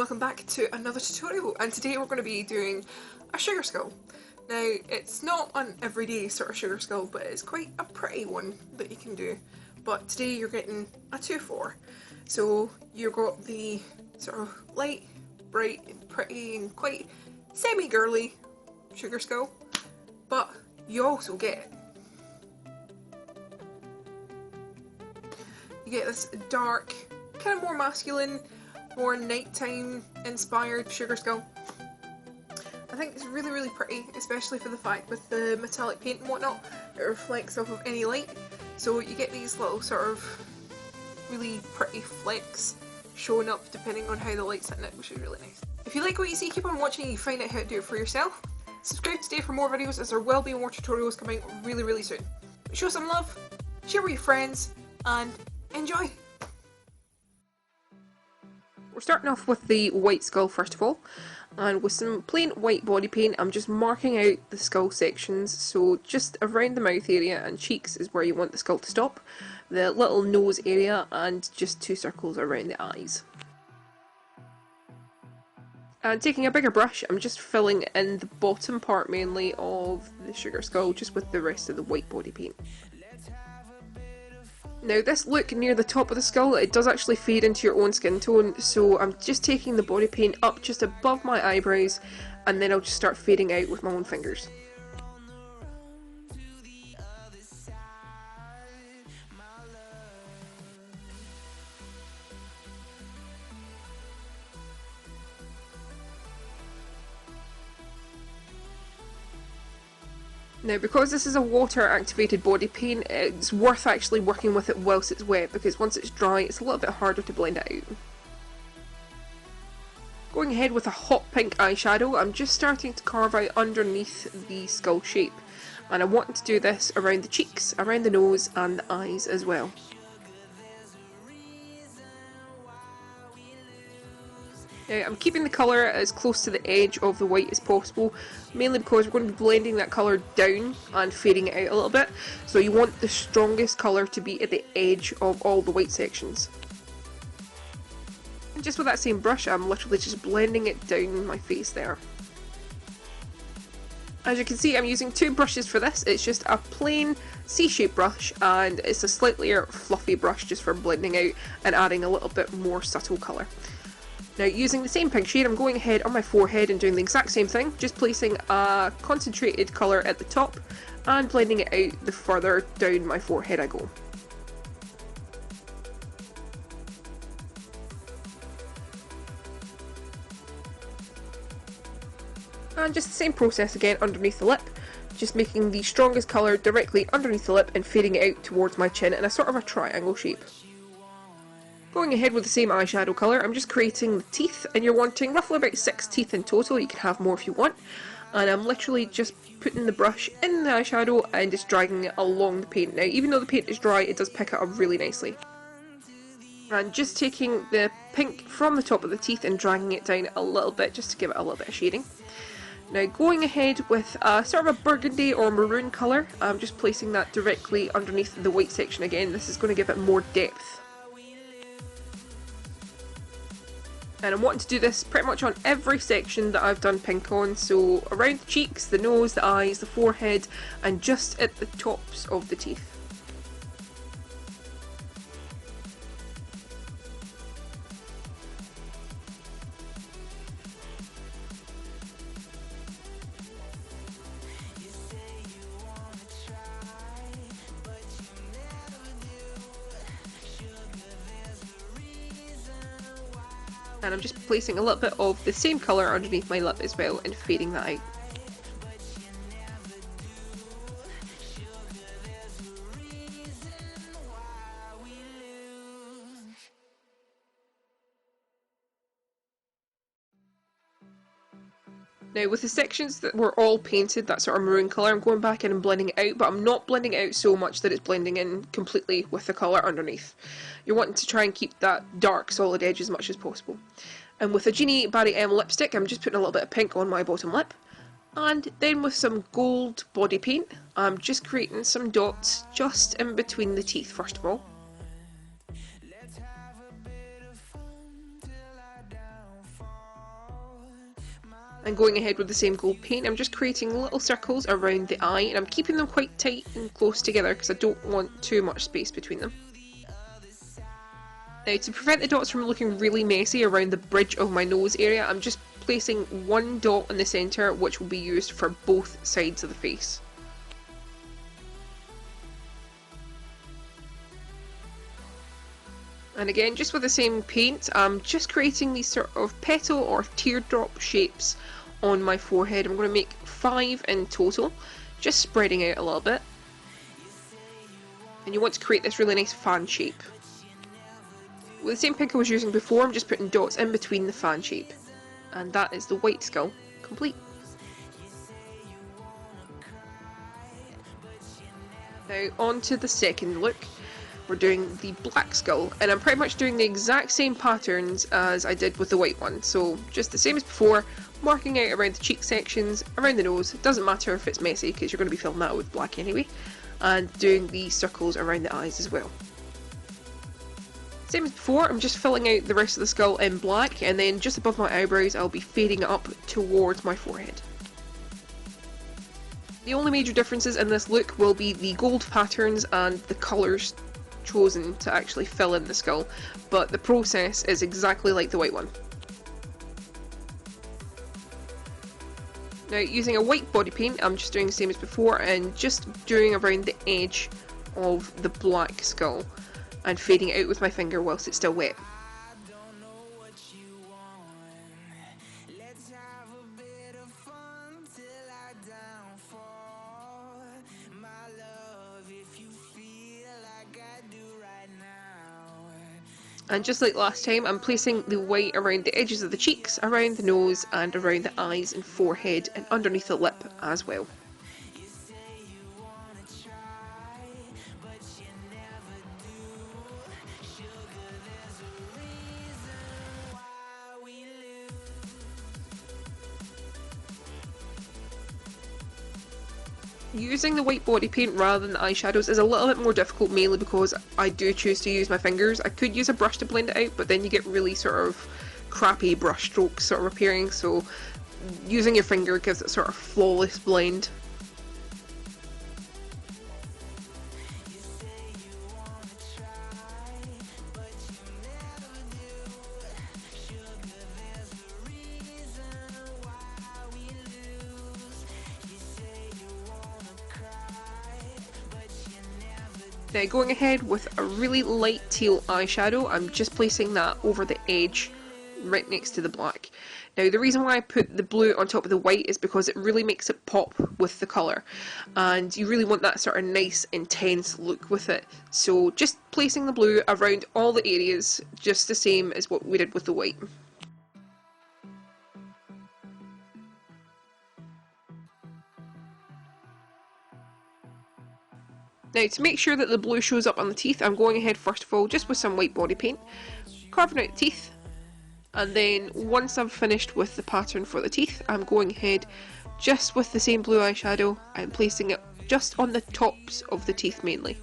welcome back to another tutorial, and today we're going to be doing a sugar skull. Now, it's not an everyday sort of sugar skull, but it's quite a pretty one that you can do. But today you're getting a 2-4. So you've got the sort of light, bright, and pretty and quite semi-girly sugar skull, but you also get this dark, kind of more masculine, more nighttime inspired sugar skull. I think it's really, really pretty, especially for the fact with the metallic paint and whatnot, it reflects off of any light. So you get these little sort of really pretty flecks showing up depending on how the light's hitting it, which is really nice. If you like what you see, keep on watching and you find out how to do it for yourself. Subscribe today for more videos, as there will be more tutorials coming really, really soon. Show some love, share with your friends, and enjoy! We're starting off with the white skull first of all, and with some plain white body paint I'm just marking out the skull sections, so just around the mouth area and cheeks is where you want the skull to stop, the little nose area, and just 2 circles around the eyes. And taking a bigger brush, I'm just filling in the bottom part mainly of the sugar skull, just with the rest of the white body paint. Now this look near the top of the skull, it does actually fade into your own skin tone, so I'm just taking the body paint up just above my eyebrows, and then I'll just start fading out with my own fingers. Now, because this is a water activated body paint, it's worth actually working with it whilst it's wet, because once it's dry it's a little bit harder to blend it out. Going ahead with a hot pink eyeshadow, I'm just starting to carve out underneath the skull shape, and I want to do this around the cheeks, around the nose and the eyes as well. Now, I'm keeping the colour as close to the edge of the white as possible, mainly because we're going to be blending that colour down and fading it out a little bit, so you want the strongest colour to be at the edge of all the white sections. And just with that same brush, I'm literally just blending it down my face there. As you can see, I'm using 2 brushes for this. It's just a plain C-shaped brush, and it's a slightly fluffy brush just for blending out and adding a little bit more subtle colour. Now, using the same pink shade, I'm going ahead on my forehead and doing the exact same thing, just placing a concentrated colour at the top and blending it out the further down my forehead I go. And just the same process again underneath the lip, just making the strongest colour directly underneath the lip and fading it out towards my chin in a sort of a triangle shape. Going ahead with the same eyeshadow colour, I'm just creating the teeth, and you're wanting roughly about 6 teeth in total. You can have more if you want, and I'm literally just putting the brush in the eyeshadow and just dragging it along the paint. Now, even though the paint is dry, it does pick it up really nicely. And just taking the pink from the top of the teeth and dragging it down a little bit just to give it a little bit of shading. Now, going ahead with a sort of a burgundy or maroon colour, I'm just placing that directly underneath the white section again. This is going to give it more depth. And I'm wanting to do this pretty much on every section that I've done pink on, so around the cheeks, the nose, the eyes, the forehead, and just at the tops of the teeth. And I'm just placing a little bit of the same colour underneath my lip as well and fading that out. Now, with the sections that were all painted that sort of maroon colour, I'm going back in and blending it out, but I'm not blending it out so much that it's blending in completely with the colour underneath. You're wanting to try and keep that dark solid edge as much as possible. And with a Genie Barry M lipstick, I'm just putting a little bit of pink on my bottom lip. And then with some gold body paint, I'm just creating some dots just in between the teeth first of all. And going ahead with the same gold paint, I'm just creating little circles around the eye, and I'm keeping them quite tight and close together because I don't want too much space between them. Now, to prevent the dots from looking really messy around the bridge of my nose area, I'm just placing one dot in the centre, which will be used for both sides of the face. And again, just with the same paint, I'm just creating these sort of petal or teardrop shapes on my forehead. I'm going to make 5 in total, just spreading out a little bit. And you want to create this really nice fan shape. With the same pink I was using before, I'm just putting dots in between the fan shape. And that is the white skull complete. Now on to the second look. We're doing the black skull, and I'm pretty much doing the exact same patterns as I did with the white one. So just the same as before, marking out around the cheek sections, around the nose. It doesn't matter if it's messy because you're going to be filling that with black anyway. And doing the circles around the eyes as well. Same as before, I'm just filling out the rest of the skull in black, and then just above my eyebrows I'll be fading it up towards my forehead. The only major differences in this look will be the gold patterns and the colours chosen to actually fill in the skull, but the process is exactly like the white one. Now, using a white body paint, I'm just doing the same as before and just doing around the edge of the black skull and fading it out with my finger whilst it's still wet. And just like last time, I'm placing the white around the edges of the cheeks, around the nose, and around the eyes and forehead, and underneath the lip as well. Using the white body paint rather than the eyeshadows is a little bit more difficult, mainly because I do choose to use my fingers. I could use a brush to blend it out, but then you get really sort of crappy brush strokes sort of appearing, so using your finger gives it sort of flawless blend. Now going ahead with a really light teal eyeshadow, I'm just placing that over the edge right next to the black. Now the reason why I put the blue on top of the white is because it really makes it pop with the colour, and you really want that sort of nice intense look with it. So just placing the blue around all the areas, just the same as what we did with the white. Now to make sure that the blue shows up on the teeth, I'm going ahead first of all just with some white body paint, carving out the teeth, and then once I've finished with the pattern for the teeth, I'm going ahead just with the same blue eyeshadow and placing it just on the tops of the teeth mainly.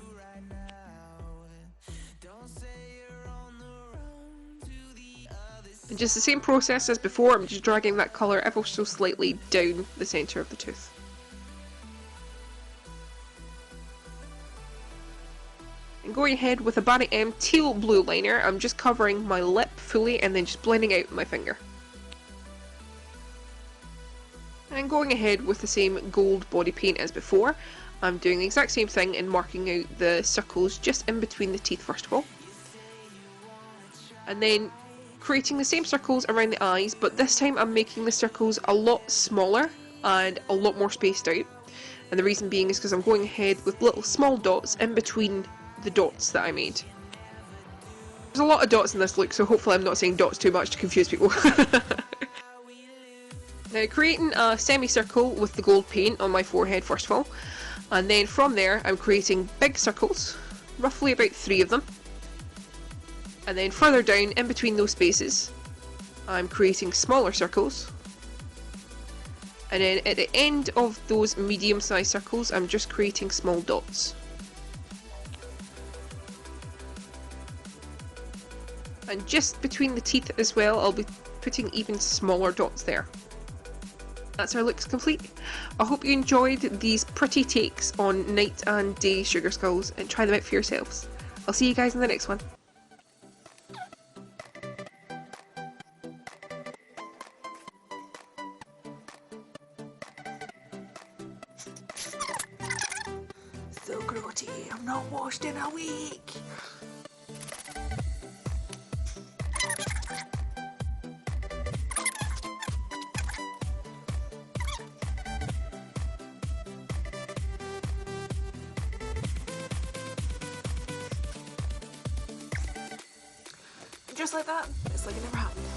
And just the same process as before, I'm just dragging that colour ever so slightly down the centre of the tooth. And going ahead with a Barry M Teal blue liner, I'm just covering my lip fully and then just blending out with my finger. And going ahead with the same gold body paint as before, I'm doing the exact same thing and marking out the circles just in between the teeth first of all. And then creating the same circles around the eyes, but this time I'm making the circles a lot smaller and a lot more spaced out. And the reason being is because I'm going ahead with little small dots in between the dots that I made. There's a lot of dots in this look, so hopefully I'm not saying dots too much to confuse people. Now creating a semicircle with the gold paint on my forehead first of all, and then from there I'm creating big circles, roughly about 3 of them, and then further down in between those spaces I'm creating smaller circles, and then at the end of those medium sized circles I'm just creating small dots. And just between the teeth as well, I'll be putting even smaller dots there. That's our looks complete. I hope you enjoyed these pretty takes on night and day sugar skulls and try them out for yourselves. I'll see you guys in the next one. So grotty, I'm not washed in a week. Just like that, it's like it never happened.